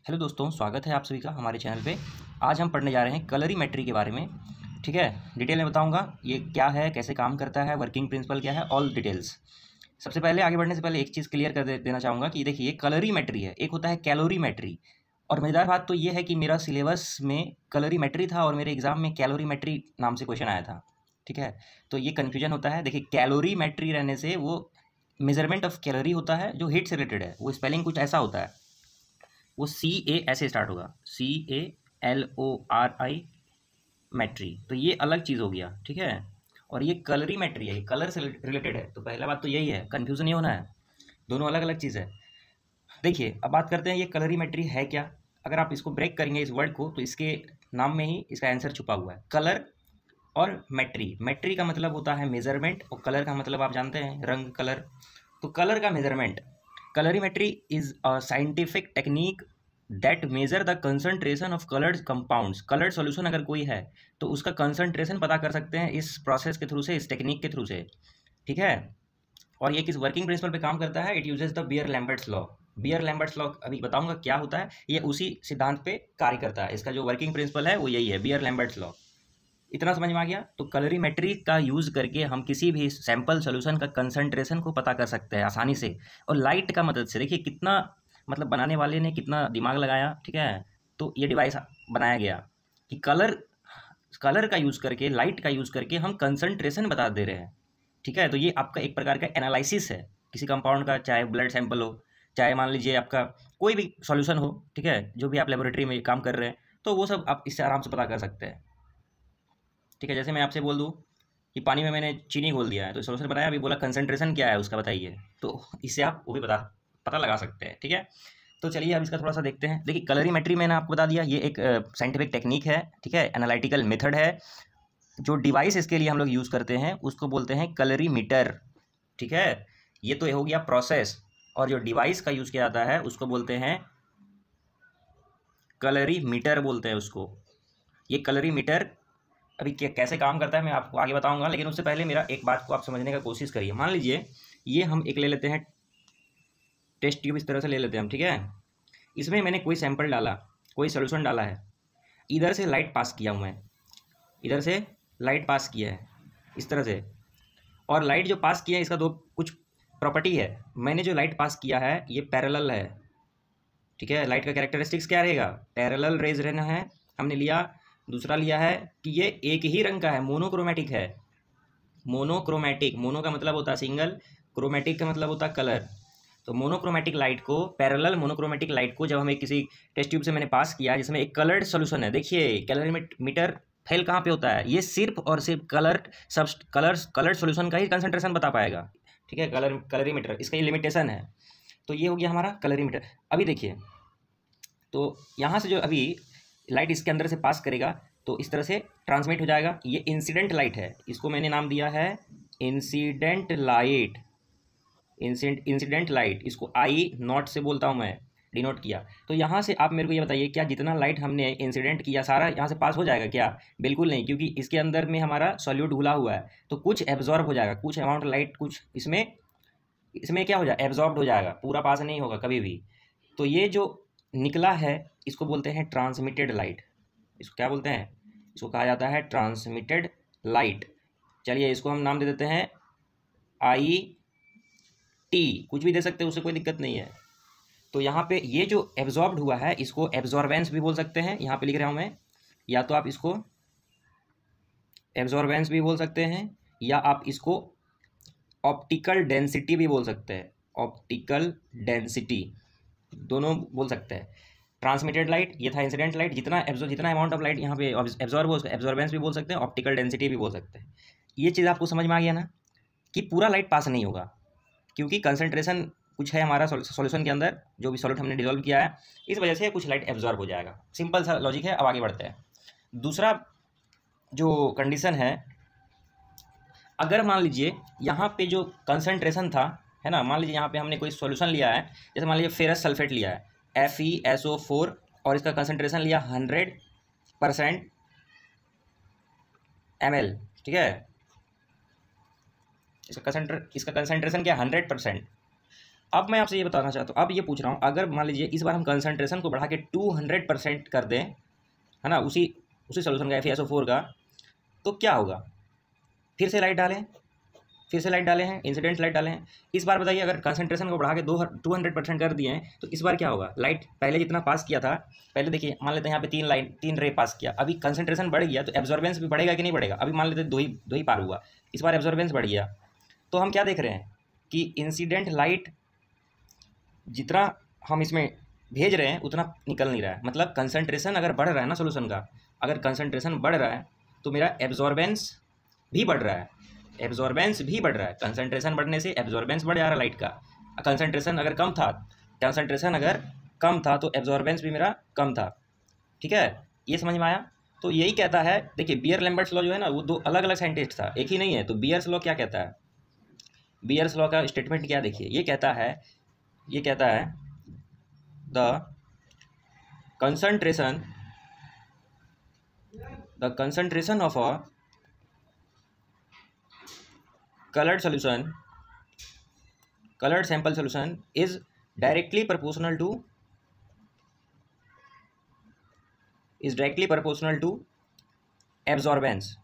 Hello दोस्तों, स्वागत है आप सभी का हमारे चैनल पे। आज हम पढ़ने जा रहे हैं कलरीमेट्री के बारे में। ठीक है, डिटेल में बताऊंगा ये क्या है, कैसे काम करता है, वर्किंग प्रिंसिपल क्या है, ऑल डिटेल्स। सबसे पहले आगे बढ़ने से पहले एक चीज़ क्लियर कर देना चाहूँगा कि देखिए, कलरीमेट्री है, एक होता है कैलोरीमेट्री। और मज़ेदार बात तो ये है कि मेरा सिलेबस में कलरीमेट्री था और मेरे एग्जाम में कैलोरीमेट्री नाम से क्वेश्चन आया था। ठीक है, तो ये कन्फ्यूजन होता है। देखिए, कैलोरीमेट्री रहने से वो मेजरमेंट ऑफ कैलोरी होता है जो हीट से रिलेटेड है। वो स्पेलिंग कुछ ऐसा होता है, वो CA ऐसे स्टार्ट होगा, CALORI मैट्री। तो ये अलग चीज़ हो गया। ठीक है, और ये कलरीमेट्री है, ये कलर से रिलेटेड है। तो पहला बात तो यही है, कन्फ्यूज़न नहीं होना है, दोनों अलग अलग चीज़ है। देखिए, अब बात करते हैं ये कलरीमेट्री है क्या। अगर आप इसको ब्रेक करेंगे इस वर्ड को, तो इसके नाम में ही इसका आंसर छुपा हुआ है, कलर और मैट्री। मैट्री का मतलब होता है मेजरमेंट और कलर का मतलब आप जानते हैं, रंग, कलर। तो कलर का measurement, colorimetry is a scientific technique that measure the concentration of coloured compounds. Coloured solution अगर कोई है तो उसका कंसंट्रेशन पता कर सकते हैं इस प्रोसेस के थ्रू से, इस टेक्निक के थ्रू से। ठीक है, और ये किस वर्किंग प्रिंसिपल पे काम करता है? It uses the Beer Lambert's law. Beer Lambert's law अभी बताऊंगा क्या होता है। ये उसी सिद्धांत पे कार्य करता है, इसका जो वर्किंग प्रिंसिपल है वो यही है, बियर लैम्बर्ट्स लॉ। इतना समझ में आ गया? तो कलरीमेट्री का यूज़ करके हम किसी भी सैंपल सॉल्यूशन का कंसंट्रेशन को पता कर सकते हैं आसानी से। और लाइट का मदद से, देखिए कितना मतलब बनाने वाले ने कितना दिमाग लगाया। ठीक है, तो ये डिवाइस बनाया गया कि कलर कलर का यूज़ करके, लाइट का यूज़ करके हम कंसंट्रेशन बता दे रहे हैं। ठीक है, तो ये आपका एक प्रकार का एनालिसिस है किसी कंपाउंड का, चाहे ब्लड सैंपल हो, चाहे मान लीजिए आपका कोई भी सॉल्यूशन हो। ठीक है, जो भी आप लेबोरेटरी में काम कर रहे हैं, तो वो सब आप इससे आराम से पता कर सकते हैं। ठीक है, जैसे मैं आपसे बोल दूँ कि पानी में मैंने चीनी घोल दिया है, तो सॉल्यूशन बनाया, अभी बोला कंसंट्रेशन क्या है उसका बताइए, तो इससे आप वो भी पता पता लगा सकते हैं। ठीक है, तो चलिए अब इसका थोड़ा सा देखते हैं। देखिए, कलरीमेट्री मैंने आपको बता दिया, ये एक साइंटिफिक टेक्निक है। ठीक है, एनालिटिकल मेथड है। जो डिवाइस इसके लिए हम लोग यूज़ करते हैं उसको बोलते हैं कलरीमीटर। ठीक है, ये तो हो गया प्रोसेस, और जो डिवाइस का यूज़ किया जाता है उसको बोलते हैं कलरीमीटर, बोलते हैं उसको। ये कलरीमीटर अभी कैसे काम करता है मैं आपको आगे बताऊंगा, लेकिन उससे पहले मेरा एक बात को आप समझने का कोशिश करिए। मान लीजिए ये हम एक ले लेते हैं टेस्ट ट्यूब, इस तरह से ले लेते हैं हम। ठीक है, इसमें मैंने कोई सैंपल डाला, कोई सोल्यूशन डाला है, इधर से लाइट पास किया हूँ मैं, इधर से लाइट पास किया है इस तरह से। और लाइट जो पास किया है इसका दो कुछ प्रॉपर्टी है। मैंने जो लाइट पास किया है ये पैरेलल है। ठीक है, लाइट का कैरेक्टरिस्टिक्स क्या रहेगा? पैरेलल रेज रहना है, हमने लिया। दूसरा लिया है कि ये एक ही रंग का है, मोनोक्रोमेटिक है। मोनोक्रोमेटिक, मोनो का मतलब होता है सिंगल, क्रोमेटिक का मतलब होता है कलर। तो मोनोक्रोमेटिक लाइट को, पैरेलल मोनोक्रोमेटिक लाइट को जब हमें किसी टेस्ट ट्यूब से मैंने पास किया जिसमें एक कलर्ड सोल्यूशन है, देखिए कैलोरीमीटर फेल कहाँ पे होता है? ये सिर्फ और सिर्फ कलर्ड सोल्यूशन का ही कंसंट्रेशन बता पाएगा। ठीक है, कलरीमीटर इसका ये लिमिटेशन है। तो ये हो गया हमारा कलरीमीटर। अभी देखिए, तो यहाँ से जो अभी लाइट इसके अंदर से पास करेगा तो इस तरह से ट्रांसमिट हो जाएगा। ये इंसिडेंट लाइट है, इसको मैंने नाम दिया है इंसिडेंट लाइट। इंसिडेंट लाइट, इसको आई नॉट से बोलता हूँ मैं, डिनोट किया। तो यहाँ से आप मेरे को ये बताइए, क्या जितना लाइट हमने इंसिडेंट किया सारा यहाँ से पास हो जाएगा क्या? बिल्कुल नहीं, क्योंकि इसके अंदर में हमारा सॉल्यूट घुला हुआ है। तो कुछ एब्जॉर्ब हो जाएगा, कुछ अमाउंट लाइट कुछ इसमें इसमें क्या हो जाएगा? एब्जॉर्ब्ड हो जाएगा, पूरा पास नहीं होगा कभी भी। तो ये जो निकला है इसको बोलते हैं ट्रांसमिटेड लाइट। इसको क्या बोलते हैं? इसको कहा जाता है ट्रांसमिटेड लाइट। चलिए इसको हम नाम दे देते हैं IT, कुछ भी दे सकते हैं, उससे कोई दिक्कत नहीं है। तो यहाँ पे ये जो एब्जॉर्ब्ड हुआ है इसको एब्जॉर्बेंस भी बोल सकते हैं, यहाँ पे लिख रहा हूँ मैं। या तो आप इसको एब्जॉर्बेंस भी बोल सकते हैं, या आप इसको ऑप्टिकल डेंसिटी भी बोल सकते हैं। ऑप्टिकल डेंसिटी दोनों बोल सकते हैं। ट्रांसमिटेड लाइट ये था, इंसिडेंट लाइट, जितना अमाउंट ऑफ लाइट यहाँ पे एब्जॉर्ब हो उसको एब्जॉर्बेंस भी बोल सकते हैं, ऑप्टिकल डेंसिटी भी बोल सकते हैं। ये चीज़ आपको समझ में आ गया ना, कि पूरा लाइट पास नहीं होगा क्योंकि कंसंट्रेशन कुछ है हमारा सॉल्यूशन के अंदर, जो भी सॉल्यूट हमने डिजोल्व किया है, इस वजह से कुछ लाइट एब्जॉर्ब हो जाएगा। सिंपल सा लॉजिक है। अब आगे बढ़ते हैं। दूसरा जो कंडीशन है, अगर मान लीजिए यहाँ पे जो कंसंट्रेशन था, है ना, मान लीजिए यहाँ पे हमने कोई सॉल्यूशन लिया है, जैसे मान लीजिए फेरस सल्फेट लिया है FeSO4, और इसका कंसंट्रेशन लिया 100% ml। ठीक है, इसका कंसंट्रेशन क्या? 100%। अब मैं आपसे ये बताना चाहता हूँ, अब ये पूछ रहा हूँ, अगर मान लीजिए इस बार हम कंसंट्रेशन को बढ़ा के 200% कर दें, है ना, उसी उसी सोल्यूशन का FeSO4 का, तो क्या होगा? फिर से लाइट डालें, फिर से लाइट डाले हैं, इंसिडेंट लाइट डाले हैं। इस बार बताइए अगर कंसंट्रेशन को बढ़ा के 200% कर दिए हैं तो इस बार क्या होगा? लाइट पहले जितना पास किया था, पहले देखिए मान लेते हैं यहाँ पे 3 रे पास किया, अभी कंसंट्रेशन बढ़ गया तो एब्जॉर्बेंस भी बढ़ेगा कि नहीं बढ़ेगा? अभी मान लेते हैं दो ही पार हुआ, इस बार एब्जॉर्बेंस बढ़ गया। तो हम क्या देख रहे हैं कि इंसिडेंट लाइट जितना हम इसमें भेज रहे हैं उतना निकल नहीं रहा है। मतलब कंसंट्रेशन अगर बढ़ रहा है ना सोल्यूशन का, अगर कंसंट्रेशन बढ़ रहा है तो मेरा एब्जॉर्बेंस भी बढ़ रहा है, एब्जॉर्बेंस भी बढ़ रहा है। कंसंट्रेशन बढ़ने से एब्जॉर्बेंस बढ़ जा रहा है लाइट का। कंसंट्रेशन अगर कम था तो एब्जॉर्बेंस भी मेरा कम था। ठीक है, ये समझ में आया? तो यही कहता है, देखिए बियर लैम्बर्ट्स लॉ जो है ना वो दो अलग अलग साइंटिस्ट था, एक ही नहीं है। तो बियर्स लॉ क्या कहता है? बियर्स लॉ का स्टेटमेंट क्या, देखिए ये कहता है the concentration of a colored sample solution is directly proportional to absorbance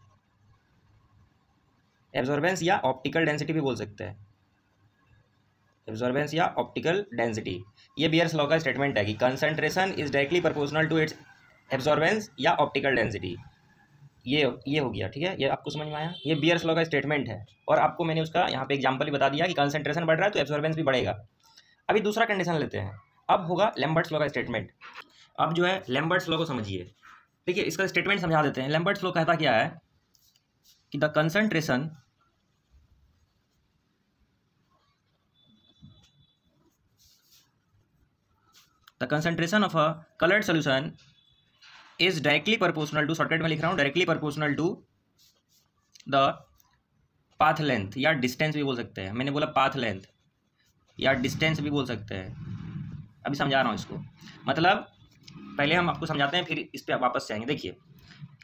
या ऑप्टिकल डेंसिटी भी बोल सकते हैं, एब्जॉर्बेंस या ऑप्टिकल डेंसिटी। ये बियर्स लॉ का स्टेटमेंट है कि concentration is directly proportional to its absorbance या ऑप्टिकल डेंसिटी। ये हो गया, ठीक है, ये आपको समझ में आया? ये बियर्स लॉ का स्टेटमेंट है और आपको मैंने उसका यहाँ पे एग्जांपल भी बता दिया कि कंसंट्रेशन बढ़ रहा है तो एब्जॉर्बेंस भी बढ़ेगा। अभी दूसरा कंडीशन लेते हैं, अब होगा लैम्बर्ट्स लॉ का स्टेटमेंट। अब जो है लैम्बर्ट्स लॉ को समझिए, देखिए इसका स्टेटमेंट समझा देते हैं। लैम्बर्ट्स लॉ कहता क्या है कि the concentration of a coloured solution is directly proportional to, shortcut में लिख रहा हूँ, directly proportional to the path length या डिस्टेंस भी बोल सकते हैं। मैंने बोला पाथ लेंथ या डिस्टेंस भी बोल सकते हैं, अभी समझा रहा हूँ इसको। मतलब पहले हम आपको समझाते हैं फिर इस पर वापस जाएंगे। देखिए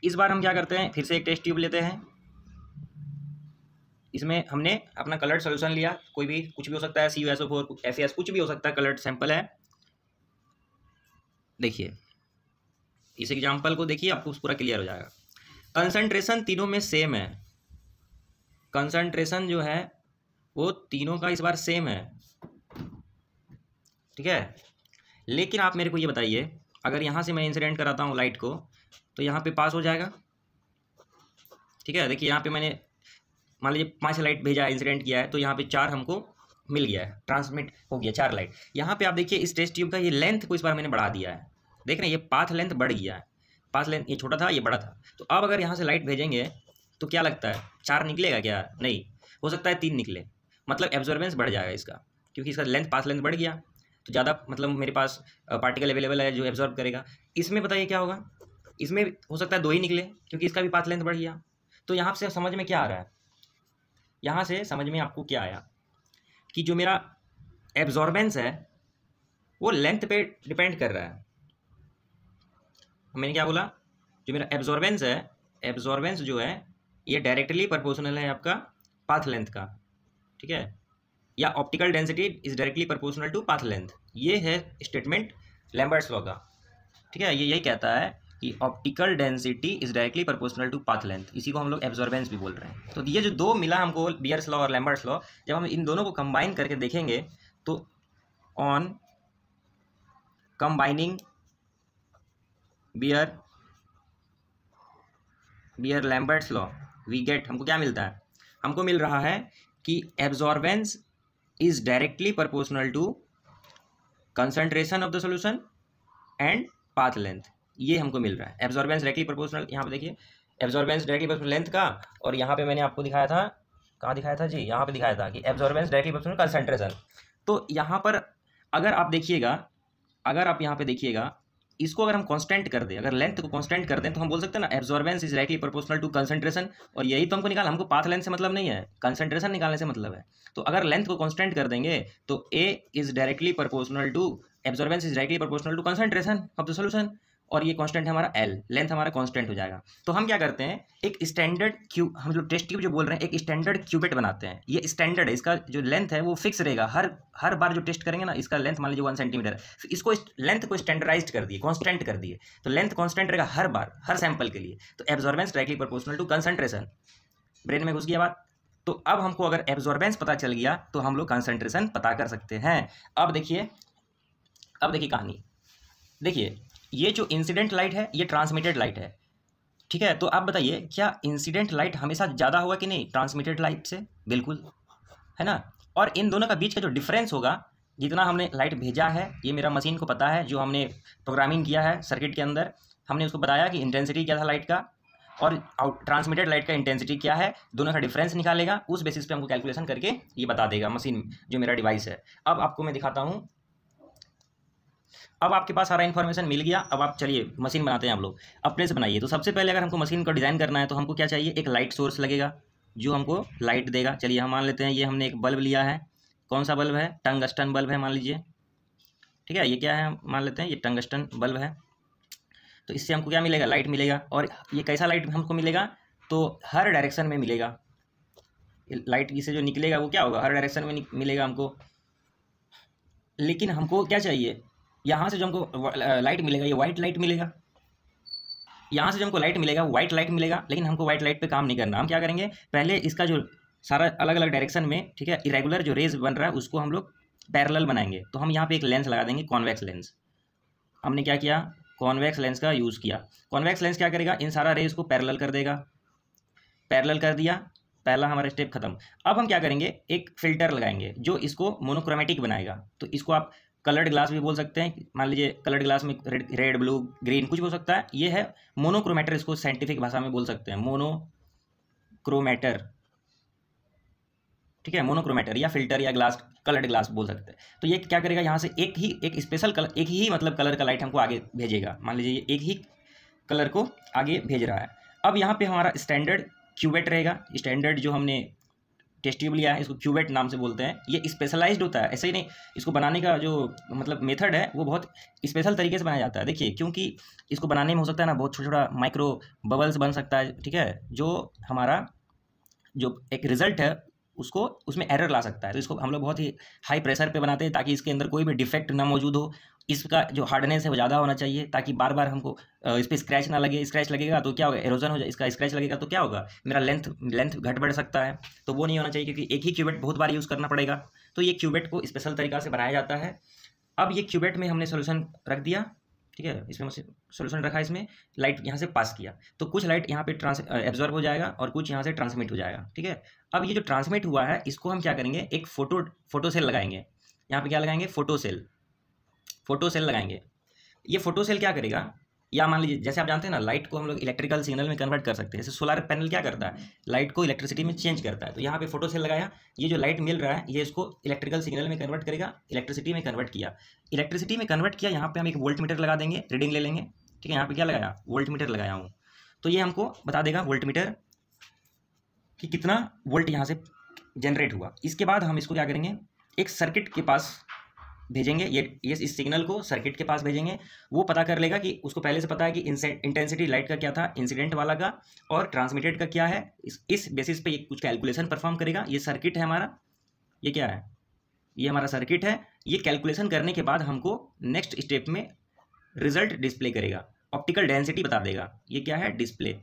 इस बार हम क्या करते हैं, फिर से एक टेस्ट ट्यूब लेते हैं, इसमें हमने अपना कलर्ड सोल्यूशन लिया, कोई भी कुछ भी हो सकता है, CuSO4 FeS कुछ भी हो सकता है, कलर्ड सैंपल है। देखिए इस एग्जाम्पल को देखिए, आपको पूरा क्लियर हो जाएगा। कंसंट्रेशन तीनों में सेम है, कंसंट्रेशन जो है वो तीनों का इस बार सेम है, ठीक है। लेकिन आप मेरे को ये बताइए, अगर यहाँ से मैं इंसिडेंट कराता हूँ लाइट को तो यहाँ पे पास हो जाएगा, ठीक है। देखिए यहाँ पे मैंने मान लीजिए 5 लाइट भेजा है, इंसिडेंट किया है, तो यहाँ पे 4 हमको मिल गया है, ट्रांसमिट हो गया 4 लाइट। यहाँ पे आप देखिए इस टेस्ट ट्यूब का ये लेंथ को इस बार मैंने बढ़ा दिया है, देख रहे हैं ये पाथ लेंथ बढ़ गया है, पाथ लेंथ ये छोटा था ये बड़ा था। तो अब अगर यहाँ से लाइट भेजेंगे तो क्या लगता है 4 निकलेगा क्या? नहीं, हो सकता है 3 निकले, मतलब एब्जॉर्बेंस बढ़ जाएगा इसका, क्योंकि इसका लेंथ पाथ लेंथ बढ़ गया तो ज़्यादा, मतलब मेरे पास पार्टिकल अवेलेबल है जो एब्जॉर्ब करेगा। इसमें बताइए क्या होगा, इसमें हो सकता है 2 ही निकले क्योंकि इसका भी पाथ लेंथ बढ़ गया। तो यहाँ से समझ में क्या आ रहा है, यहाँ से समझ में आपको क्या आया कि जो मेरा एब्जॉर्बेंस है वो लेंथ पे डिपेंड कर रहा है। मैंने क्या बोला, जो मेरा एब्जॉर्बेंस है, एब्जॉर्बेंस जो है ये डायरेक्टली प्रोपोर्शनल है आपका पाथ लेंथ का, ठीक है, या optical density is directly proportional to path length. ये है स्टेटमेंट लैम्बर्ट्स लॉ का, ठीक है। ये यही कहता है कि optical density is directly proportional to path length, इसी को हम लोग एब्जॉर्बेंस भी बोल रहे हैं। तो ये जो दो मिला हमको, बियर्स लॉ और लैम्बर्ट्स लॉ, जब हम इन दोनों को कंबाइन करके देखेंगे तो on combining Beer Lambert's law we get, हमको क्या मिलता है, हमको मिल रहा है कि absorbance is directly proportional to concentration of the solution and path length, ये हमको मिल रहा है। एब्जॉर्बेंस डायरेक्टली प्रोपोर्शनल, यहाँ पे देखिए एब्जॉर्बेंस डायरेक्टली प्रोपोर्शनल लेंथ का, और यहाँ पे मैंने आपको दिखाया था, कहाँ दिखाया था जी, यहाँ पे दिखाया था कि एब्जॉर्बेंस डायरेक्टली प्रोपोर्शनल कंसंट्रेशन। तो यहाँ पर अगर आप देखिएगा, अगर आप यहाँ पे देखिएगा, इसको अगर हम कांस्टेंट कर दें, अगर लेंथ को कांस्टेंट कर दें तो हम बोल सकते हैं ना absorbance is directly proportional to concentration, और यही तो हमको निकाल, हमको पाथ लेंथ से मतलब नहीं है, कंसंट्रेशन निकालने से मतलब है। तो अगर लेंथ को कांस्टेंट कर देंगे तो A is directly proportional to, absorbance is directly proportional to concentration of the solution, और ये कांस्टेंट है हमारा एल, लेंथ हमारा कांस्टेंट हो जाएगा। तो हम क्या करते हैं, एक स्टैंडर्ड क्यूब, हम जो टेस्ट ट्यूब जो बोल रहे हैं, एक स्टैंडर्ड क्यूबिट बनाते हैं। ये स्टैंडर्ड है, इसका जो लेंथ है वो फिक्स रहेगा। हर बार जो टेस्ट करेंगे ना, इसका लेंथ मान लीजिए 1 सेंटीमीटर है, इसको लेंथ को स्टैंडर्डाइज कर दिए, कॉन्स्टेंट कर दिए, तो लेंथ कॉन्स्टेंट रहेगा हर बार, हर सैंपल के लिए। तो absorbance directly proportional to concentration. Brain में घुस गया बात। तो अब हमको अगर एब्जॉर्बेंस पता चल गया तो हम लोग कंसंट्रेशन पता कर सकते हैं। अब देखिए कहानी देखिए, ये जो इंसिडेंट लाइट है ये ट्रांसमिटेड लाइट है, ठीक है। तो आप बताइए, क्या इंसिडेंट लाइट हमेशा ज़्यादा होगा कि नहीं ट्रांसमिटेड लाइट से? बिल्कुल, है ना। और इन दोनों का बीच का जो डिफरेंस होगा, जितना हमने लाइट भेजा है, ये मेरा मशीन को पता है, जो हमने प्रोग्रामिंग किया है सर्किट के अंदर, हमने उसको बताया कि इंटेंसिटी क्या था लाइट का और ट्रांसमिटेड लाइट का इंटेंसिटी क्या है, दोनों का डिफरेंस निकालेगा। उस बेसिस पे हमको कैलकुलेशन करके ये बता देगा मशीन, जो मेरा डिवाइस है। अब आपको मैं दिखाता हूँ। अब आपके पास सारा इन्फॉर्मेशन मिल गया। अब आप चलिए मशीन बनाते हैं हम लोग। अपने से बनाइए। तो सबसे पहले अगर हमको मशीन को डिज़ाइन करना है तो हमको क्या चाहिए, एक लाइट सोर्स लगेगा जो हमको लाइट देगा। चलिए हम मान लेते हैं ये हमने एक बल्ब लिया है। कौन सा बल्ब है? टंगस्टन बल्ब है मान लीजिए, ठीक है। ये क्या है, मान लेते हैं ये टंगस्टन बल्ब है। तो इससे हमको क्या मिलेगा, लाइट मिलेगा। और ये कैसा लाइट हमको मिलेगा, तो हर डायरेक्शन में मिलेगा। लाइट से जो निकलेगा वो क्या होगा, हर डायरेक्शन में मिलेगा हमको। लेकिन हमको क्या चाहिए, यहाँ से जो हमको लाइट मिलेगा ये वाइट लाइट मिलेगा, यहाँ से जो हमको लाइट मिलेगा वो वाइट लाइट मिलेगा। लेकिन हमको वाइट लाइट पे काम नहीं करना। हम क्या करेंगे, पहले इसका जो सारा अलग अलग डायरेक्शन में, ठीक है, इरेगुलर जो रेज बन रहा है उसको हम लोग पैरेलल बनाएंगे। तो हम यहाँ पे एक लेंस लगा देंगे, कॉन्वेक्स लेंस। हमने क्या किया, कॉन्वेक्स लेंस का यूज़ किया। कॉन्वेक्स लेंस क्या करेगा, इन सारा रेज को पैरेलल कर देगा। पैरेलल कर दिया, पहला हमारा स्टेप खत्म। अब हम क्या करेंगे, एक फिल्टर लगाएंगे जो इसको मोनोक्रोमेटिक बनाएगा। तो इसको आप कलर्ड ग्लास भी बोल सकते हैं। मान लीजिए कलर्ड ग्लास में रेड ब्लू ग्रीन कुछ हो सकता है। ये है मोनोक्रोमेटर, इसको साइंटिफिक भाषा में बोल सकते हैं मोनोक्रोमेटर, ठीक है। मोनोक्रोमेटर या फिल्टर या ग्लास, कलर्ड ग्लास बोल सकते हैं। तो ये क्या करेगा, यहाँ से एक स्पेशल कलर, एक ही मतलब कलर का लाइट हमको आगे भेजेगा। मान लीजिए ये एक ही कलर को आगे भेज रहा है। अब यहाँ पे हमारा स्टैंडर्ड क्यूबेट रहेगा। स्टैंडर्ड जो हमने टेस्ट ट्यूब लिया है इसको क्यूबेट नाम से बोलते हैं। ये स्पेशलाइज्ड होता है, ऐसे ही नहीं। इसको बनाने का जो मतलब मेथड है वो बहुत स्पेशल तरीके से बनाया जाता है। देखिए, क्योंकि इसको बनाने में हो सकता है ना, बहुत छोटा छोटा माइक्रो बबल्स बन सकता है, ठीक है, जो हमारा जो एक रिजल्ट है उसको, उसमें एरर ला सकता है। तो इसको हम लोग बहुत ही हाई प्रेशर पे बनाते हैं ताकि इसके अंदर कोई भी डिफेक्ट ना मौजूद हो। इसका जो हार्डनेस है वो ज़्यादा होना चाहिए ताकि बार बार हमको इस पर स्क्रैच ना लगे। स्क्रैच लगेगा तो क्या होगा, एरोजन हो जाए। इसका स्क्रैच लगेगा तो क्या होगा, मेरा लेंथ घट बढ़ सकता है। तो वो नहीं होना चाहिए, क्योंकि एक ही क्यूबेट बहुत बार यूज़ करना पड़ेगा। तो ये क्यूबेट को स्पेशल तरीका से बनाया जाता है। अब ये क्यूबेट में हमने सोल्यूशन रख दिया, ठीक है, इसमें सोल्यूशन रखा, इसमें लाइट यहाँ से पास किया। तो कुछ लाइट यहाँ पे एब्जॉर्ब हो जाएगा और कुछ यहाँ से ट्रांसमिट हो जाएगा, ठीक है। अब ये जो ट्रांसमिट हुआ है इसको हम क्या करेंगे, एक फोटो सेल लगाएंगे। यहाँ पे क्या लगाएंगे, फोटो सेल लगाएंगे। ये फोटो सेल क्या करेगा, या मान लीजिए जैसे आप जानते हैं ना, लाइट को हम लोग इलेक्ट्रिकल सिग्नल में कन्वर्ट कर सकते हैं। जैसे सोलर पैनल क्या करता है, लाइट को इलेक्ट्रिसिटी में चेंज करता है। तो यहाँ पे फोटो सेल लगाया, ये जो लाइट मिल रहा है ये इसको इलेक्ट्रिकल सिग्नल में कन्वर्ट करेगा। इलेक्ट्रिसिटी में कन्वर्ट किया, यहाँ पे हम एक वोल्ट मीटर लगा देंगे, रीडिंग ले लेंगे, ठीक है। यहाँ पे क्या लगाया, वोल्ट मीटर लगाया हूँ। तो ये हमको बता देगा वोल्ट मीटर कि कितना वोल्ट यहाँ से जनरेट हुआ। इसके बाद हम इसको क्या करेंगे, एक सर्किट के पास भेजेंगे। ये इस सिग्नल को सर्किट के पास भेजेंगे। वो पता कर लेगा कि उसको पहले से पता है कि इंटेंसिटी लाइट का क्या था, इंसिडेंट वाला का, और ट्रांसमिटेड का क्या है। इस बेसिस पे ये कुछ कैलकुलेशन परफॉर्म करेगा। ये सर्किट है हमारा, ये क्या है, ये हमारा सर्किट है। ये कैलकुलेशन करने के बाद हमको नेक्स्ट स्टेप में रिजल्ट डिस्प्ले करेगा, ऑप्टिकल डेंसिटी बता देगा। ये क्या है, डिस्प्ले।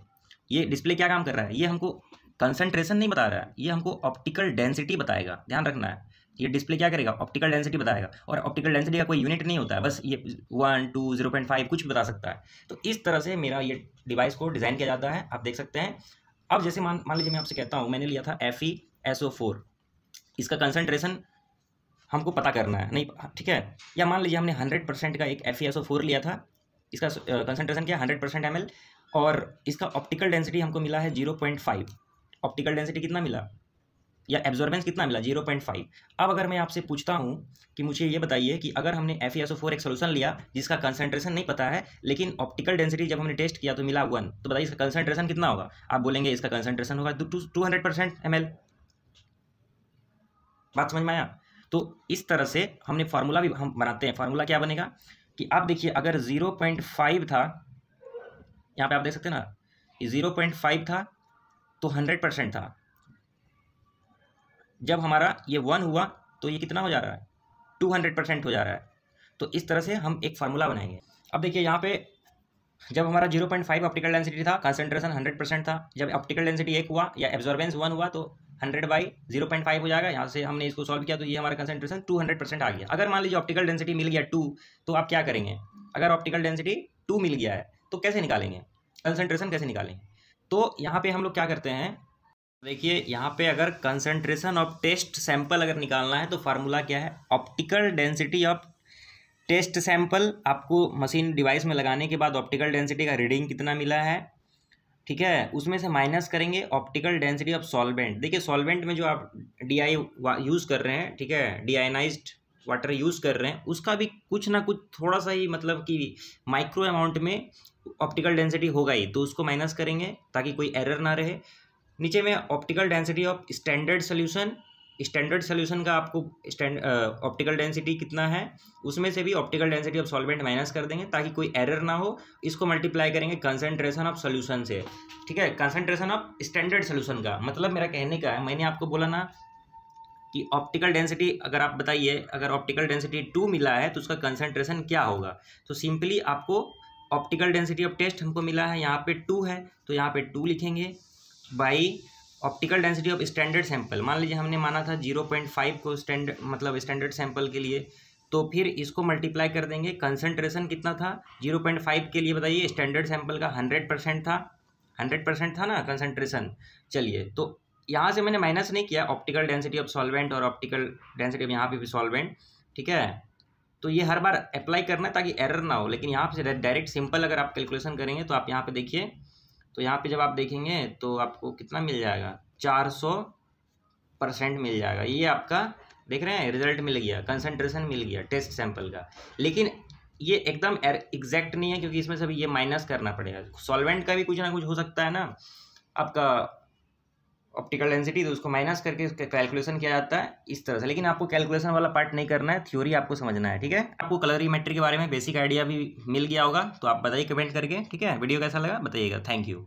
ये डिस्प्ले क्या काम कर रहा है, ये हमको कंसंट्रेशन नहीं बता रहा है, ये हमको ऑप्टिकल डेंसिटी बताएगा। ध्यान रखना है, ये डिस्प्ले क्या करेगा, ऑप्टिकल डेंसिटी बताएगा। और ऑप्टिकल डेंसिटी का कोई यूनिट नहीं होता है, बस ये 1, 2, 0.5 कुछ भी बता सकता है। तो इस तरह से मेरा ये डिवाइस को डिज़ाइन किया जाता है, आप देख सकते हैं। अब जैसे मान लीजिए मैं आपसे कहता हूँ, मैंने लिया था FeSO4, इसका कंसंट्रेशन हमको पता करना है, नहीं, ठीक है। या मान लीजिए हमने 100% का एक FeSO4 लिया था, इसका कंसंट्रेशन क्या 100% ml, और इसका ऑप्टिकल डेंसिटी हमको मिला है 0.5। ऑप्टिकल डेंसिटी कितना मिला, या एब्जॉर्बेंस कितना मिला, 0.5। अब अगर मैं आपसे पूछता हूँ कि मुझे ये बताइए कि अगर हमने FeSO4 एक सोल्यूशन लिया जिसका कंसंट्रेशन नहीं पता है, लेकिन ऑप्टिकल डेंसिटी जब हमने टेस्ट किया तो मिला 1, तो बताइए इसका कंसंट्रेशन कितना होगा। आप बोलेंगे इसका कंसंट्रेशन होगा 200% ml। बात समझ में आया। तो इस तरह से हमने फार्मूला भी हम बनाते हैं। फार्मूला क्या बनेगा, कि आप देखिए अगर 0.5 था, यहाँ पे आप देख सकते हैं ना, ये 0.5 था तो 100% था। जब हमारा ये 1 हुआ तो ये कितना हो जा रहा है, 200% हो जा रहा है। तो इस तरह से हम एक फार्मूला बनाएंगे। अब देखिए यहाँ पे जब हमारा 0.5 ऑप्टिकल डेंसिटी था, कंसंट्रेशन 100% था। जब ऑप्टिकल डेंसिटी 1 हुआ या एब्जॉर्बेंस 1 हुआ तो 100/0.5 हो जाएगा। यहाँ से हमने इसको सॉल्व किया तो ये हमारा कंसंट्रेशन 200% आ गया। अगर मान लीजिए ऑप्टिकल डेंसिटी मिल गया 2, तो आप क्या करेंगे, अगर ऑप्टिकल डेंसिटी 2 मिल गया है तो कैसे निकालेंगे, कंसंट्रेशन कैसे निकालेंगे। तो यहाँ पे हम लोग क्या करते हैं, देखिए यहाँ पे अगर कंसंट्रेशन ऑफ टेस्ट सैंपल अगर निकालना है तो फार्मूला क्या है, optical density of test sample. आपको मशीन डिवाइस में लगाने के बाद ऑप्टिकल डेंसिटी का रीडिंग कितना मिला है, ठीक है, उसमें से माइनस करेंगे ऑप्टिकल डेंसिटी ऑफ सॉल्वेंट। देखिए सॉल्वेंट में जो आप DI यूज़ कर रहे हैं, ठीक है, डीआयनाइज्ड वाटर यूज़ कर रहे हैं, उसका भी कुछ ना कुछ थोड़ा सा ही मतलब कि माइक्रो अमाउंट में ऑप्टिकल डेंसिटी होगा ही, तो उसको माइनस करेंगे ताकि कोई एरर ना रहे। नीचे में optical density of standard solution, standard solution का आपको ऑप्टिकल डेंसिटी कितना है, उसमें से भी optical density of solvent minus कर देंगे ताकि कोई एरर ना हो। इसको मल्टीप्लाई करेंगे कंसंट्रेशन ऑफ सोल्यूशन से, ठीक है, कंसंट्रेशन ऑफ स्टैंडर्ड सोल्यूशन का मतलब मेरा कहने का है, मैंने आपको बोला ना कि ऑप्टिकल डेंसिटी अगर आप बताइए, अगर ऑप्टिकल डेंसिटी 2 मिला है तो उसका कंसंट्रेशन क्या होगा। तो सिंपली आपको ऑप्टिकल डेंसिटी ऑफ टेस्ट हमको मिला है, यहाँ पे 2 है तो यहाँ पे 2 लिखेंगे by optical density of standard sample. मान लीजिए हमने माना था 0.5 को स्टैंडर्ड सैंपल के लिए, तो फिर इसको मल्टीप्लाई कर देंगे। कंसंट्रेशन कितना था 0.5 के लिए बताइए, स्टैंडर्ड सैंपल का 100% था, 100% था ना कंसंट्रेशन। चलिए तो यहाँ से मैंने माइनस नहीं किया ऑप्टिकल डेंसिटी ऑफ सॉल्वेंट और ऑप्टिकल डेंसिटी ऑफ यहाँ पे भी सॉल्वेंट, ठीक है। तो ये हर बार अप्लाई करना है ताकि एरर ना हो, लेकिन यहाँ से डायरेक्ट सिंपल अगर आप कैलकुलेशन करेंगे तो आप यहाँ पे देखिए, तो यहाँ पे जब आप देखेंगे तो आपको कितना मिल जाएगा, 400% मिल जाएगा। ये आपका देख रहे हैं रिजल्ट मिल गया, कंसंट्रेशन मिल गया टेस्ट सैंपल का। लेकिन ये एकदम एग्जैक्ट नहीं है क्योंकि इसमें सभी ये माइनस करना पड़ेगा। सॉल्वेंट का भी कुछ ना कुछ हो सकता है ना आपका ऑप्टिकल डेंसिटी, तो उसको माइनस करके कैलकुलेशन किया जाता है इस तरह से। लेकिन आपको कैलकुलेशन वाला पार्ट नहीं करना है, थ्योरी आपको समझना है, ठीक है। आपको कलरीमेट्री के बारे में बेसिक आइडिया भी मिल गया होगा, तो आप बताइए कमेंट करके, ठीक है। वीडियो कैसा लगा बताइएगा। Thank you.